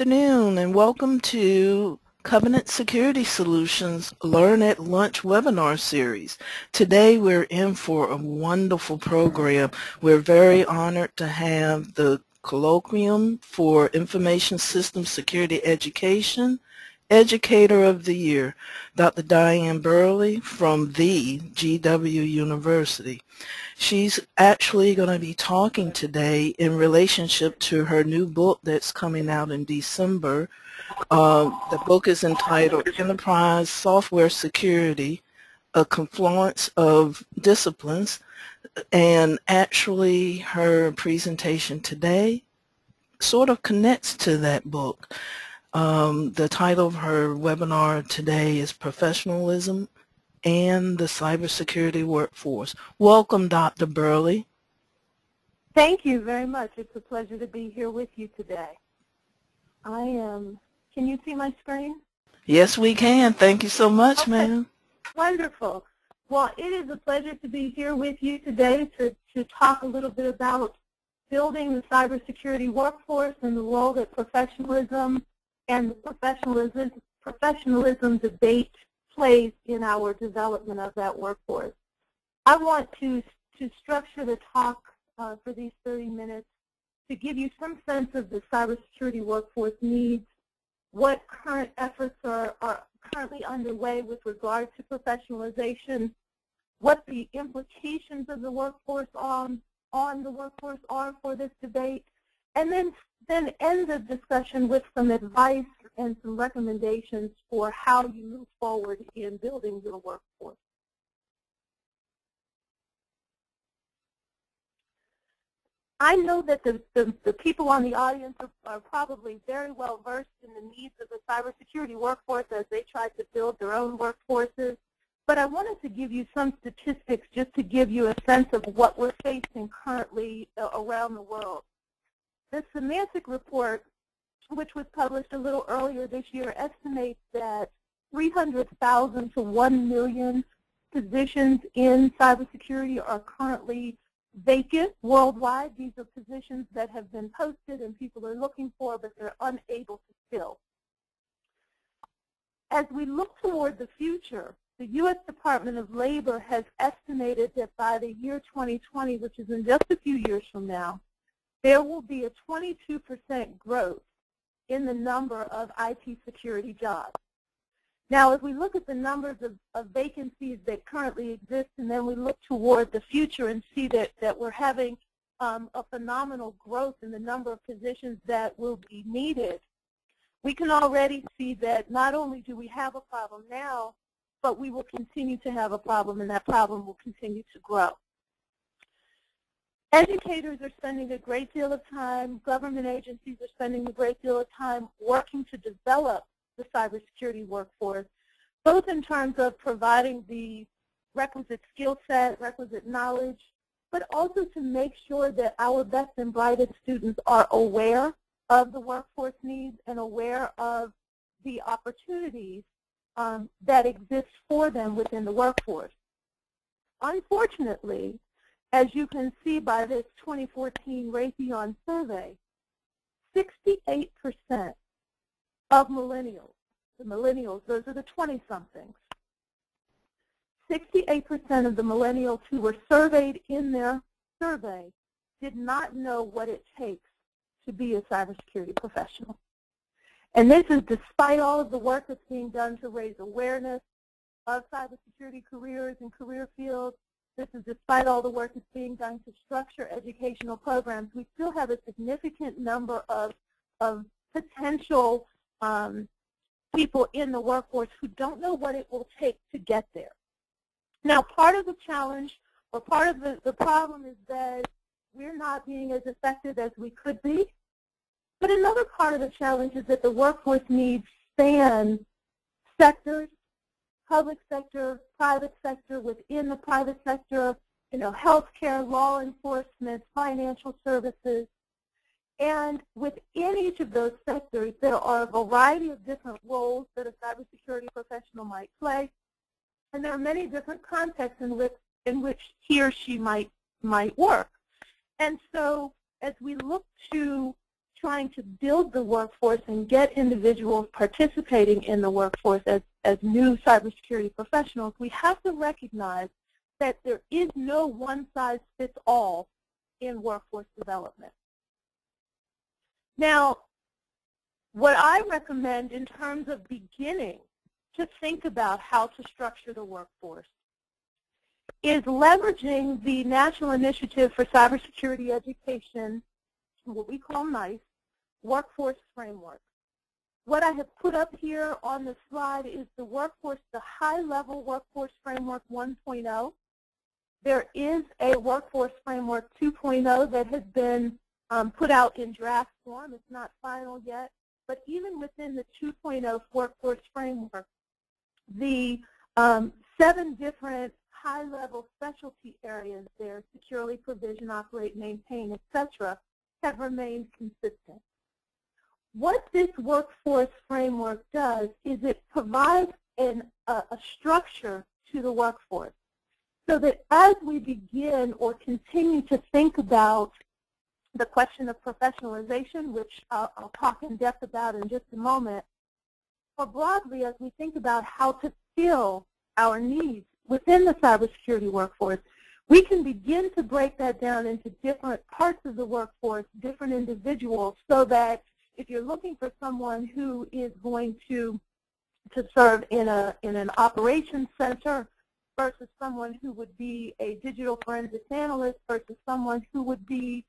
afternoon and welcome to Covenant Security Solutions Learn at Lunch webinar series. Today we're in for a wonderful program. We're very honored to have the Colloquium for Information System Security Education Educator of the Year, Dr. Diane Burley from the GW University. She's actually going to be talking today in relationship to her new book that's coming out in December. The book is entitled Enterprise Software Security, a Confluence of Disciplines, and actually her presentation today sort of connects to that book. The title of her webinar today is Professionalism and the Cybersecurity Workforce. Welcome, Dr. Burley. Thank you very much. It's a pleasure to be here with you today. Can you see my screen? Yes, we can. Thank you so much, ma'am. Wonderful. Well, it is a pleasure to be here with you today to talk a little bit about building the cybersecurity workforce and the role that professionalism and the professionalism debate plays in our development of that workforce. I want to structure the talk for these 30 minutes to give you some sense of the cybersecurity workforce needs, what current efforts are currently underway with regard to professionalization, what the implications of the workforce on the workforce are for this debate, and then end the discussion with some advice and some recommendations for how you move forward in building your workforce. I know that the people on the audience are probably very well versed in the needs of the cybersecurity workforce as they try to build their own workforces, but I wanted to give you some statistics just to give you a sense of what we're facing currently around the world. The Semantic Report, which was published a little earlier this year, estimates that 300,000 to 1 million positions in cybersecurity are currently vacant worldwide. These are positions that have been posted and people are looking for, but they're unable to fill. As we look toward the future, the U.S. Department of Labor has estimated that by the year 2020, which is in just a few years from now, there will be a 22% growth in the number of IT security jobs. Now, as we look at the numbers of vacancies that currently exist, and then we look toward the future and see that we're having a phenomenal growth in the number of positions that will be needed, we can already see that not only do we have a problem now, but we will continue to have a problem, and that problem will continue to grow. Educators are spending a great deal of time, government agencies are spending a great deal of time working to develop the cybersecurity workforce, both in terms of providing the requisite skill set, requisite knowledge, but also to make sure that our best and brightest students are aware of the workforce needs and aware of the opportunities that exist for them within the workforce. Unfortunately, as you can see by this 2014 Raytheon survey, 68% of millennials, the millennials, those are the 20-somethings, 68% of the millennials who were surveyed in their survey did not know what it takes to be a cybersecurity professional. And this is despite all of the work that's being done to raise awareness of cybersecurity careers and career fields. This is despite all the work that's being done to structure educational programs. We still have a significant number of potential people in the workforce who don't know what it will take to get there. Now, part of the challenge or part of the problem is that we're not being as effective as we could be. But another part of the challenge is that the workforce needs span sectors, public sector, private sector, within the private sector, healthcare, law enforcement, financial services. And within each of those sectors, there are a variety of different roles that a cybersecurity professional might play. And there are many different contexts in which he or she might work. And so as we look to trying to build the workforce and get individuals participating in the workforce as new cybersecurity professionals, we have to recognize that there is no one-size-fits-all in workforce development. Now, what I recommend in terms of beginning to think about how to structure the workforce is leveraging the National Initiative for Cybersecurity Education, what we call NICE, workforce framework. What I have put up here on the slide is the high-level workforce framework 1.0. There is a workforce framework 2.0 that has been put out in draft form. It's not final yet. But even within the 2.0 workforce framework, the 7 different high-level specialty areas there, securely provision, operate, maintain, etc., have remained consistent. What this workforce framework does is it provides a structure to the workforce so that as we begin or continue to think about the question of professionalization, which I'll talk in depth about in just a moment, or broadly as we think about how to fill our needs within the cybersecurity workforce, we can begin to break that down into different parts of the workforce, different individuals, so that if you're looking for someone who is going to serve in an operations center versus someone who would be a digital forensics analyst versus someone who would be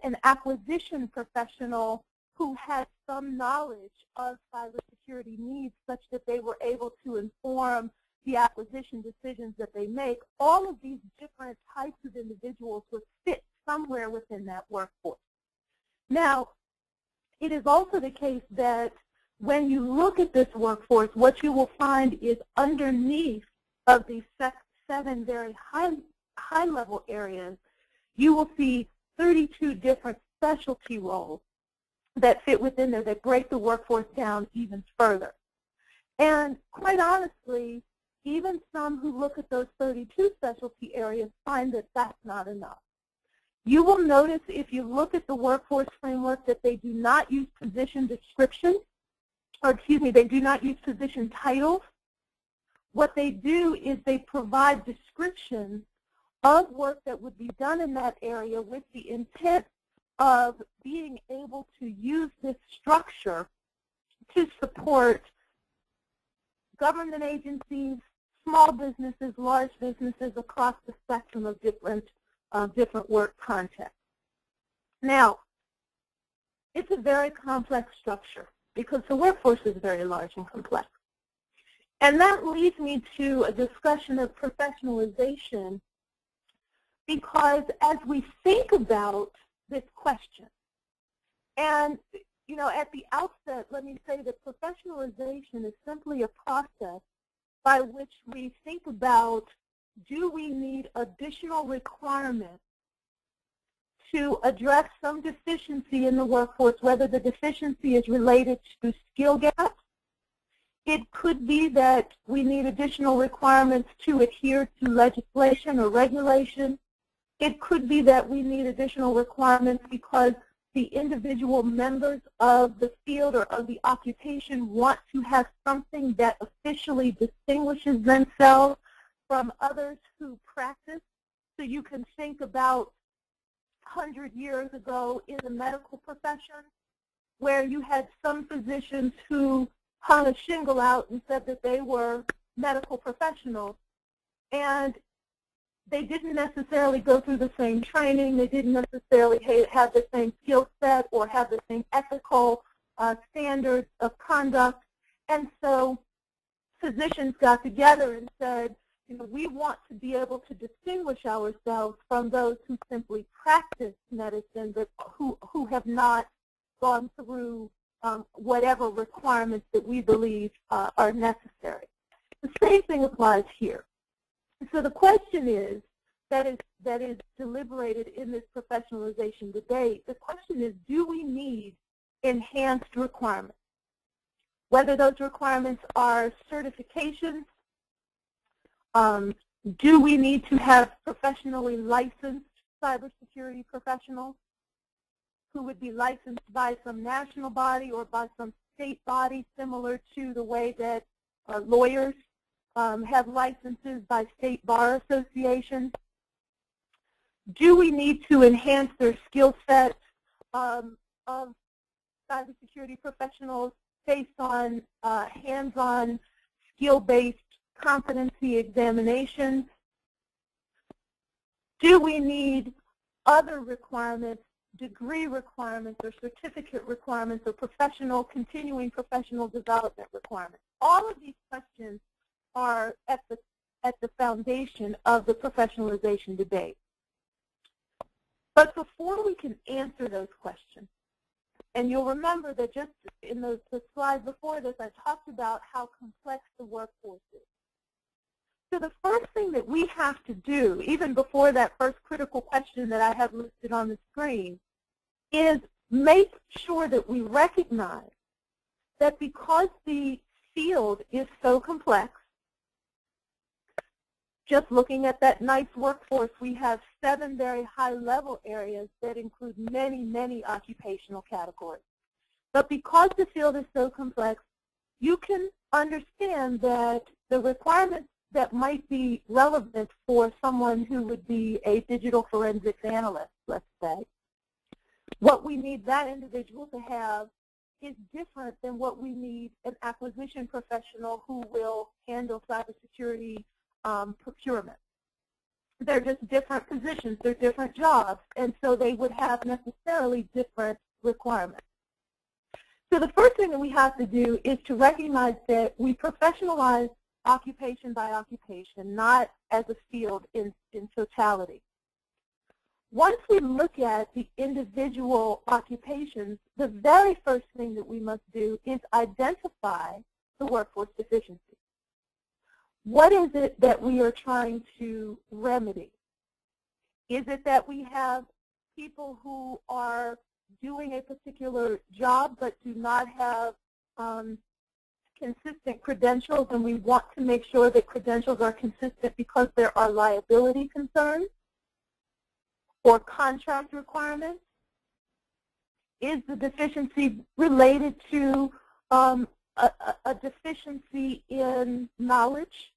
an acquisition professional who had some knowledge of cybersecurity needs such that they were able to inform the acquisition decisions that they make, all of these different types of individuals would fit somewhere within that workforce. Now, it is also the case that when you look at this workforce, what you will find is underneath of these 7 very high-level areas, you will see 32 different specialty roles that fit within there that break the workforce down even further. And quite honestly, even some who look at those 32 specialty areas find that that's not enough. You will notice if you look at the workforce framework that they do not use position descriptions, or excuse me, they do not use position titles. What they do is they provide descriptions of work that would be done in that area with the intent of being able to use this structure to support government agencies, small businesses, large businesses across the spectrum of different work contexts. Now, it's a very complex structure because the workforce is very large and complex. And that leads me to a discussion of professionalization, because as we think about this question, and at the outset, let me say that professionalization is simply a process by which we think about, do we need additional requirements to address some deficiency in the workforce, whether the deficiency is related to skill gaps. It could be that we need additional requirements to adhere to legislation or regulation. It could be that we need additional requirements because the individual members of the field or of the occupation want to have something that officially distinguishes themselves from others who practice. So you can think about 100 years ago in the medical profession where you had some physicians who hung a shingle out and said that they were medical professionals, and they didn't necessarily go through the same training. They didn't necessarily have the same skill set or have the same ethical standards of conduct. And so physicians got together and said, we want to be able to distinguish ourselves from those who simply practice medicine but who have not gone through whatever requirements that we believe are necessary. The same thing applies here. So the question is, that is deliberated in this professionalization debate, the question is, do we need enhanced requirements? Whether those requirements are certifications, do we need to have professionally licensed cybersecurity professionals who would be licensed by some national body or by some state body, similar to the way that lawyers have licenses by state bar associations? Do we need to enhance their skill sets of cybersecurity professionals based on hands-on, skill-based competency examinations? Do we need other requirements, degree requirements or certificate requirements or continuing professional development requirements? All of these questions are at the foundation of the professionalization debate. But before we can answer those questions, and you'll remember that just in the slide before this, I talked about how complex the workforce is. So the first thing that we have to do, even before that first critical question that I have listed on the screen, is make sure that we recognize that because the field is so complex, just looking at that nice workforce, we have 7 very high-level areas that include many, many occupational categories. But because the field is so complex, you can understand that the requirements that might be relevant for someone who would be a digital forensics analyst, let's say, what we need that individual to have is different than what we need an acquisition professional who will handle cybersecurity procurement. They're just different positions, they're different jobs, and so they would have necessarily different requirements. So the first thing that we have to do is to recognize that we professionalize occupation by occupation, not as a field in totality. Once we look at the individual occupations, the very first thing that we must do is identify the workforce deficiency. What is it that we are trying to remedy? Is it that we have people who are doing a particular job but do not have consistent credentials, and we want to make sure that credentials are consistent because there are liability concerns or contract requirements? Is the deficiency related to a deficiency in knowledge?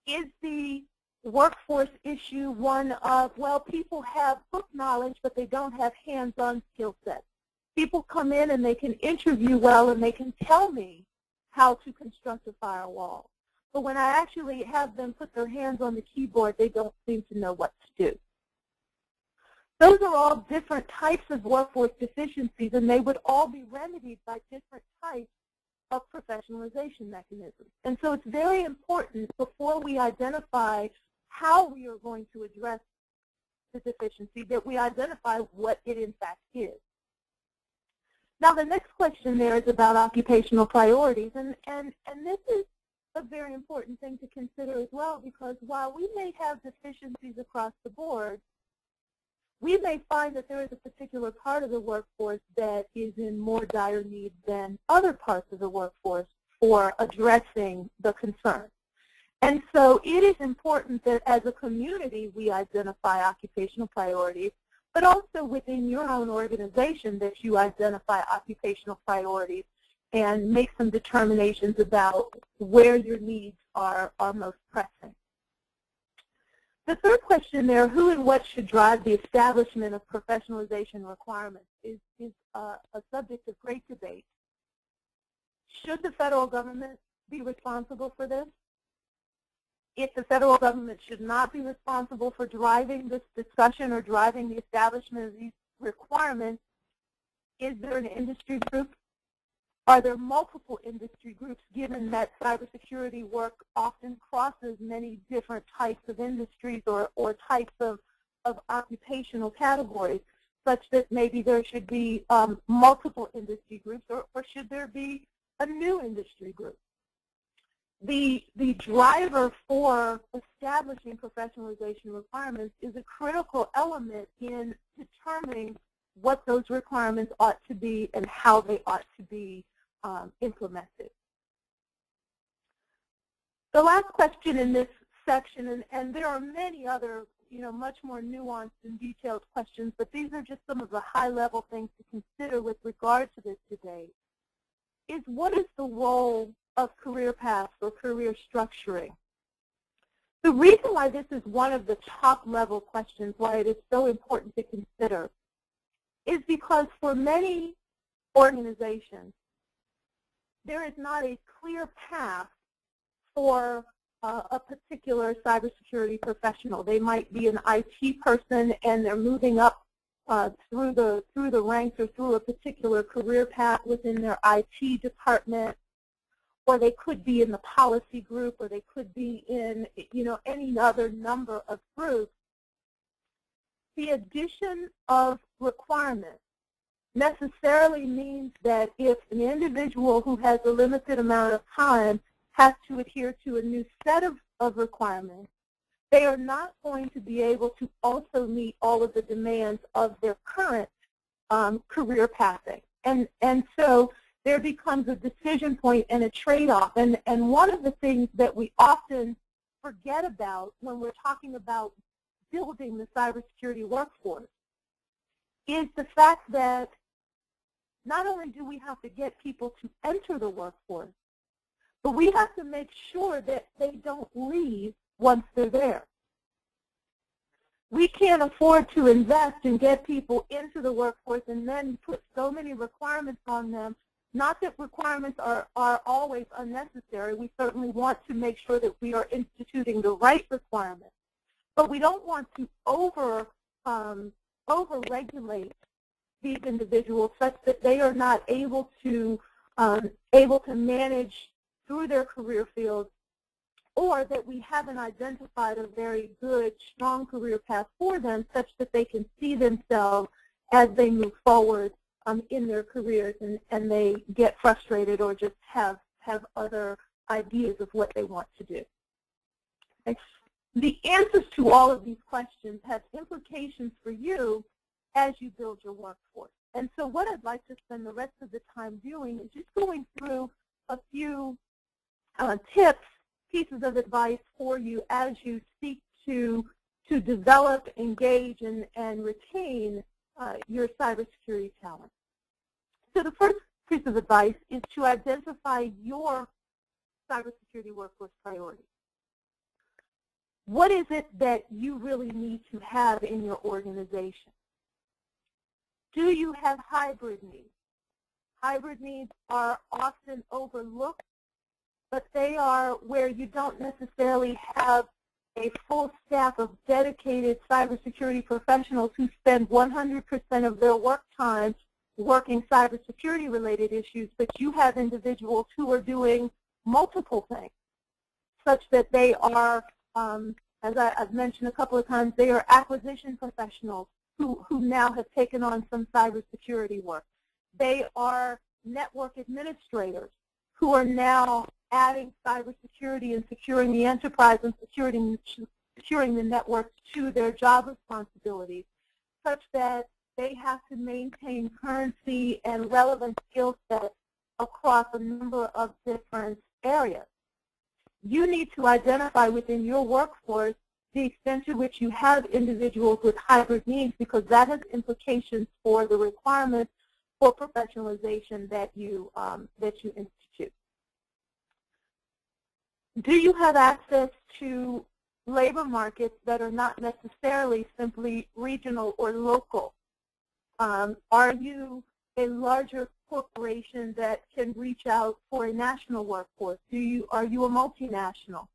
Is the workforce issue one of, well, people have book knowledge, but they don't have hands-on skill sets? People come in and they can interview well and they can tell me how to construct a firewall. But when I actually have them put their hands on the keyboard, they don't seem to know what to do. Those are all different types of workforce deficiencies, and they would all be remedied by different types of professionalization mechanisms. And so it's very important before we identify how we are going to address the deficiency that we identify what it in fact is. Now the next question there is about occupational priorities, and this is a very important thing to consider as well, because while we may have deficiencies across the board, we may find that there is a particular part of the workforce that is in more dire need than other parts of the workforce for addressing the concern. And so it is important that as a community we identify occupational priorities, but also within your own organization that you identify occupational priorities and make some determinations about where your needs are most pressing. The third question there, who and what should drive the establishment of professionalization requirements, is a subject of great debate. Should the federal government be responsible for this? If the federal government should not be responsible for driving this discussion or driving the establishment of these requirements, is there an industry group? Are there multiple industry groups, given that cybersecurity work often crosses many different types of industries or types of occupational categories, such that maybe there should be multiple industry groups, or should there be a new industry group? The driver for establishing professionalization requirements is a critical element in determining what those requirements ought to be and how they ought to be implemented. The last question in this section, and there are many other much more nuanced and detailed questions, but these are just some of the high-level things to consider with regard to this today, is what is the role of career paths or career structuring? The reason why this is one of the top-level questions, why it is so important to consider, is because for many organizations, there is not a clear path for a particular cybersecurity professional. They might be an IT person and they're moving up through the ranks or through a particular career path within their IT department, or they could be in the policy group, or they could be in any other number of groups. The addition of requirements necessarily means that if an individual who has a limited amount of time has to adhere to a new set of requirements, they are not going to be able to also meet all of the demands of their current career pathing. And so there becomes a decision point and a trade-off. And one of the things that we often forget about when we're talking about building the cybersecurity workforce is the fact that not only do we have to get people to enter the workforce, but we have to make sure that they don't leave once they're there. We can't afford to invest and get people into the workforce and then put so many requirements on them. Not that requirements are always unnecessary. We certainly want to make sure that we are instituting the right requirements. But we don't want to over-regulate these individuals such that they are not able to manage through their career fields, or that we haven't identified a very good, strong career path for them such that they can see themselves as they move forward in their careers and they get frustrated or just have other ideas of what they want to do. Okay. The answers to all of these questions have implications for you as you build your workforce. And so what I'd like to spend the rest of the time doing is just going through a few tips, pieces of advice for you as you seek to develop, engage, and retain your cybersecurity talent. So the first piece of advice is to identify your cybersecurity workforce priorities. What is it that you really need to have in your organization? Do you have hybrid needs? Hybrid needs are often overlooked, but they are where you don't necessarily have a full staff of dedicated cybersecurity professionals who spend 100% of their work time working cybersecurity-related issues, but you have individuals who are doing multiple things, such that they are, as I've mentioned a couple of times, they are acquisition professionals who now have taken on some cybersecurity work. They are network administrators who are now adding cybersecurity and securing the enterprise and securing the networks to their job responsibilities, such that they have to maintain currency and relevant skill sets across a number of different areas. You need to identify within your workforce the extent to which you have individuals with hybrid needs, because that has implications for the requirements for professionalization that you institute. Do you have access to labor markets that are not necessarily simply regional or local? Are you a larger corporation that can reach out for a national workforce? Are you a multinational?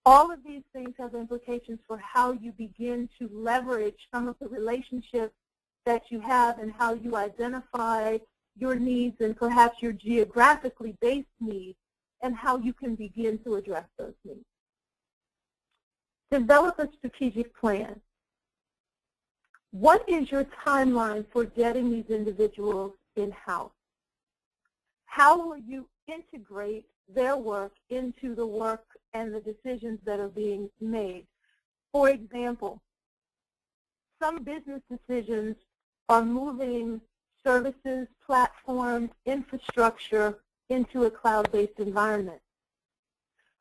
All of these things have implications for how you begin to leverage some of the relationships that you have and how you identify your needs and perhaps your geographically based needs and how you can begin to address those needs. Develop a strategic plan. What is your timeline for getting these individuals in-house? How will you integrate their work into the work and the decisions that are being made? For example, some business decisions are moving services, platforms, infrastructure into a cloud-based environment,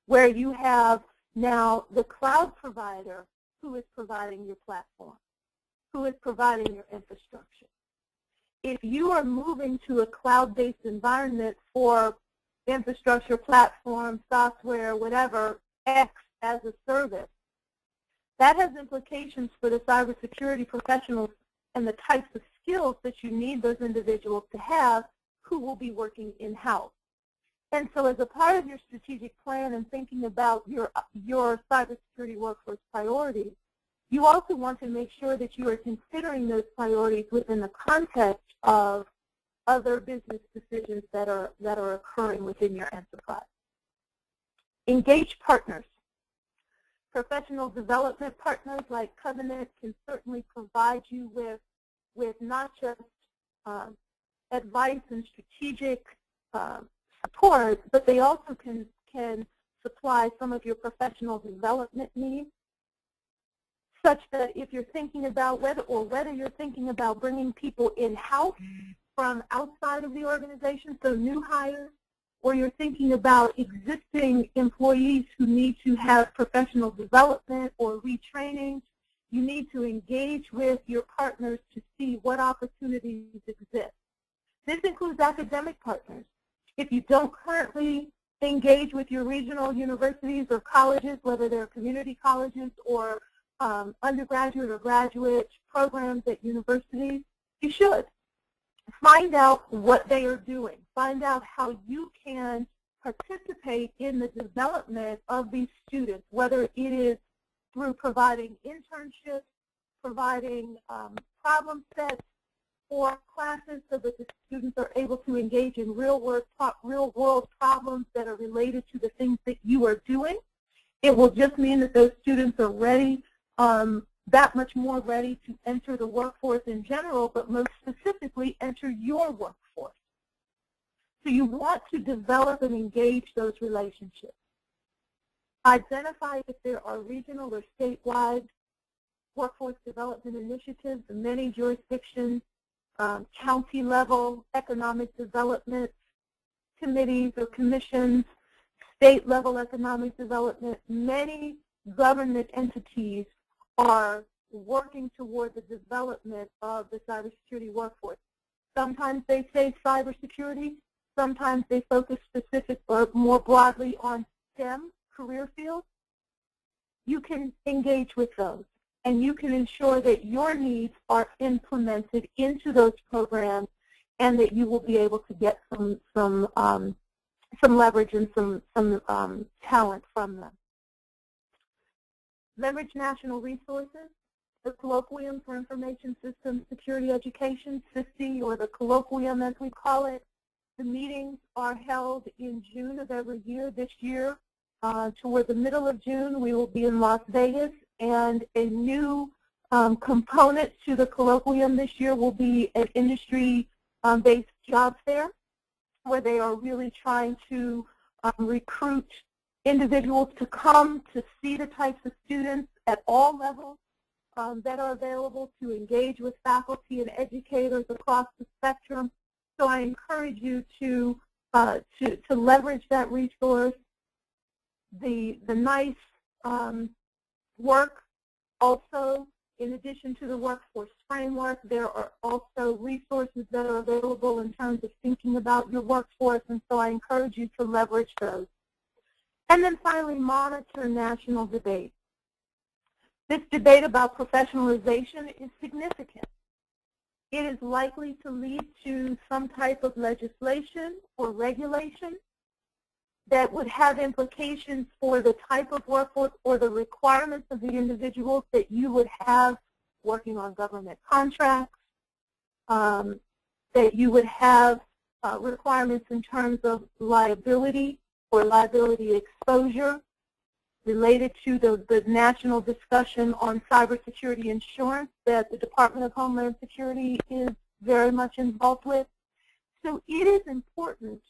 where you have now the cloud provider who is providing your platform, who is providing your infrastructure. If you are moving to a cloud-based environment for infrastructure, platform, software, whatever, X as a service, that has implications for the cybersecurity professionals and the types of skills that you need those individuals to have who will be working in-house. And so as a part of your strategic plan and thinking about your cybersecurity workforce priorities, you also want to make sure that you are considering those priorities within the context of other business decisions that are occurring within your enterprise. Engage partners. Professional development partners like Covenant can certainly provide you with not just advice and strategic support, but they also can supply some of your professional development needs, such that if you're thinking about whether you're thinking about bringing people in-house from outside of the organization, so new hires, or you're thinking about existing employees who need to have professional development or retraining, you need to engage with your partners to see what opportunities exist. This includes academic partners. If you don't currently engage with your regional universities or colleges, whether they're community colleges or undergraduate or graduate programs at universities, you should. Find out what they are doing. Find out how you can participate in the development of these students, whether it is through providing internships, providing problem sets for classes so that the students are able to engage in real-world problems that are related to the things that you are doing. It will just mean that those students are ready, that much more ready to enter the workforce in general, but most specifically enter your workforce. So you want to develop and engage those relationships. Identify if there are regional or statewide workforce development initiatives in many jurisdictions, county-level economic development committees or commissions, state-level economic development. Many government entities are working toward the development of the cybersecurity workforce. Sometimes they say cybersecurity. Sometimes they focus specific or more broadly on STEM career fields. You can engage with those, and you can ensure that your needs are implemented into those programs, and that you will be able to get some leverage and some talent from them. Leverage national resources. The Colloquium for Information Systems Security Education, CISSE, or the Colloquium as we call it. The meetings are held in June of every year. This year, toward the middle of June, we will be in Las Vegas, and a new component to the Colloquium this year will be an industry-based job fair, where they are really trying to recruit individuals to come to see the types of students at all levels that are available to engage with faculty and educators across the spectrum. So I encourage you to leverage that resource. The nice work also, in addition to the workforce framework, there are also resources that are available in terms of thinking about your workforce, and so I encourage you to leverage those. And then finally, monitor national debate. This debate about professionalization is significant. It is likely to lead to some type of legislation or regulation that would have implications for the type of workforce or the requirements of the individuals that you would have working on government contracts, that you would have requirements in terms of liability or liability exposure related to the national discussion on cybersecurity insurance that the Department of Homeland Security is very much involved with. So it is important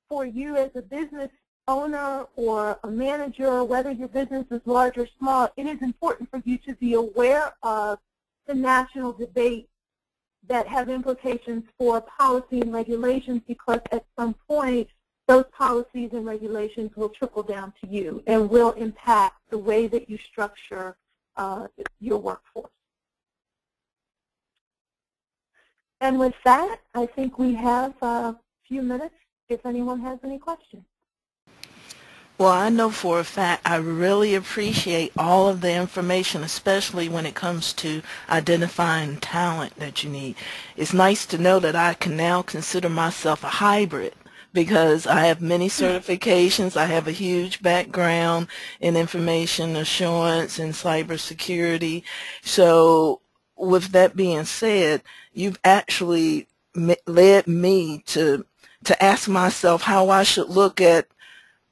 for you as a business owner or a manager, whether your business is large or small, it is important for you to be aware of the national debate that have implications for policy and regulations, because at some point those policies and regulations will trickle down to you and will impact the way that you structure your workforce. And with that, I think we have a few minutes if anyone has any questions. Well, I know for a fact I really appreciate all of the information, especially when it comes to identifying talent that you need. It's nice to know that I can now consider myself a hybrid because I have many certifications. I have a huge background in information assurance and cybersecurity. So with that being said, you've actually led me to ask myself how I should look at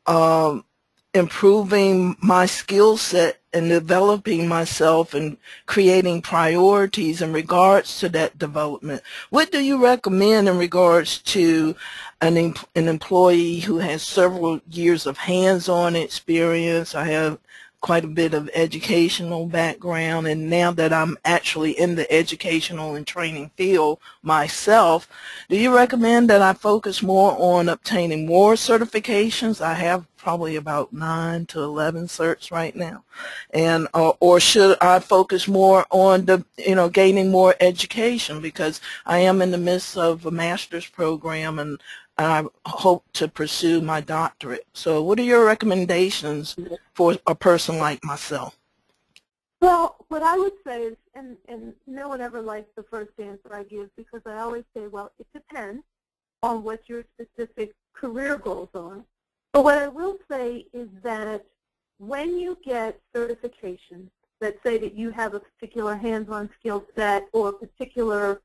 um, improving my skill set and developing myself and creating priorities in regards to that development. What do you recommend in regards to an employee who has several years of hands-on experience? I have quite a bit of educational background, and now that I'm actually in the educational and training field myself, do you recommend that I focus more on obtaining more certifications? I have probably about 9 to 11 certs right now, and or should I focus more on the gaining more education, because I am in the midst of a master's program and I hope to pursue my doctorate. So what are your recommendations for a person like myself? Well, what I would say is, and no one ever likes the first answer I give, because I always say, well, it depends on what your specific career goals are. But what I will say is that when you get certifications that say that you have a particular hands-on skill set or a particular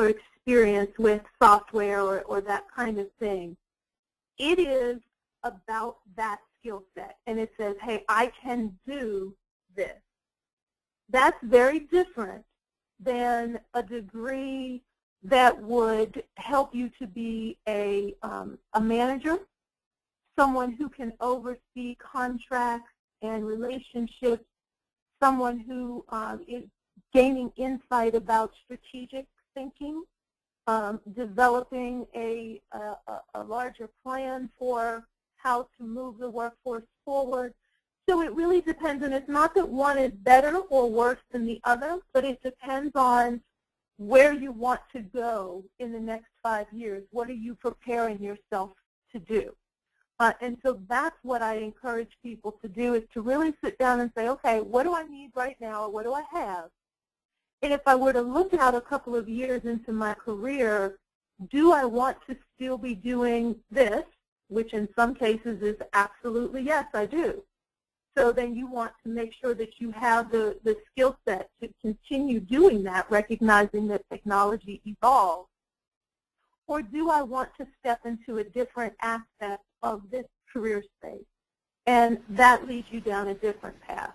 experience with software or that kind of thing, it is about that skill set. And it says, hey, I can do this. That's very different than a degree that would help you to be a manager, someone who can oversee contracts and relationships, someone who is gaining insight about strategic thinking, developing a larger plan for how to move the workforce forward. So it really depends, and it's not that one is better or worse than the other, but it depends on where you want to go in the next 5 years. What are you preparing yourself to do? And so that's what I encourage people to do, is to really sit down and say, okay, what do I need right now, or what do I have? And if I were to look out a couple of years into my career, do I want to still be doing this, which in some cases is absolutely yes, I do. So then you want to make sure that you have the skill set to continue doing that, recognizing that technology evolves. Or do I want to step into a different aspect of this career space? And that leads you down a different path.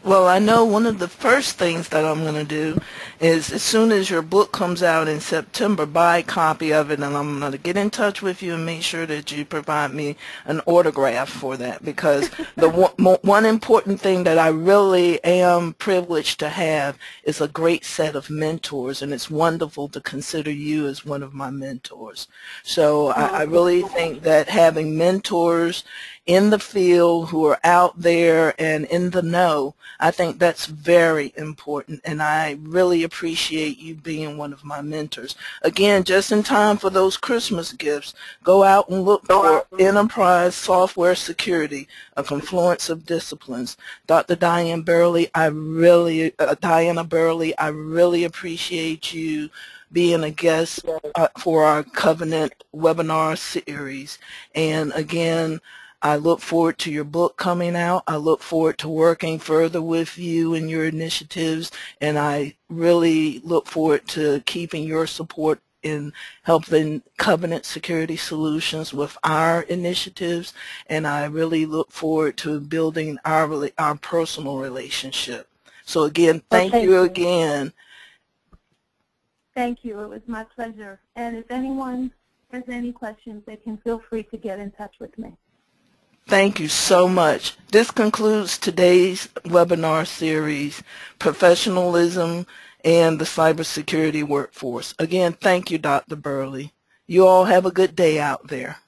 Well, I know one of the first things that I'm going to do is, as soon as your book comes out in September, buy a copy of it, and I'm going to get in touch with you and make sure that you provide me an autograph for that, because the one important thing that I really am privileged to have is a great set of mentors, and it's wonderful to consider you as one of my mentors. So I really think that having mentors in the field who are out there and in the know, I think that's very important, and I really appreciate you being one of my mentors. Again, just in time for those Christmas gifts, go out and look for Enterprise Software Security, a confluence of disciplines. Dr. Diana Burley, I really appreciate you being a guest for our Covenant webinar series. And again, I look forward to your book coming out. I look forward to working further with you and your initiatives, and I really look forward to keeping your support in helping Covenant Security Solutions with our initiatives, and I really look forward to building our personal relationship. So again, thank you again. Thank you. It was my pleasure. And if anyone has any questions, they can feel free to get in touch with me. Thank you so much. This concludes today's webinar series, Professionalism and the Cybersecurity Workforce. Again, thank you, Dr. Burley. You all have a good day out there.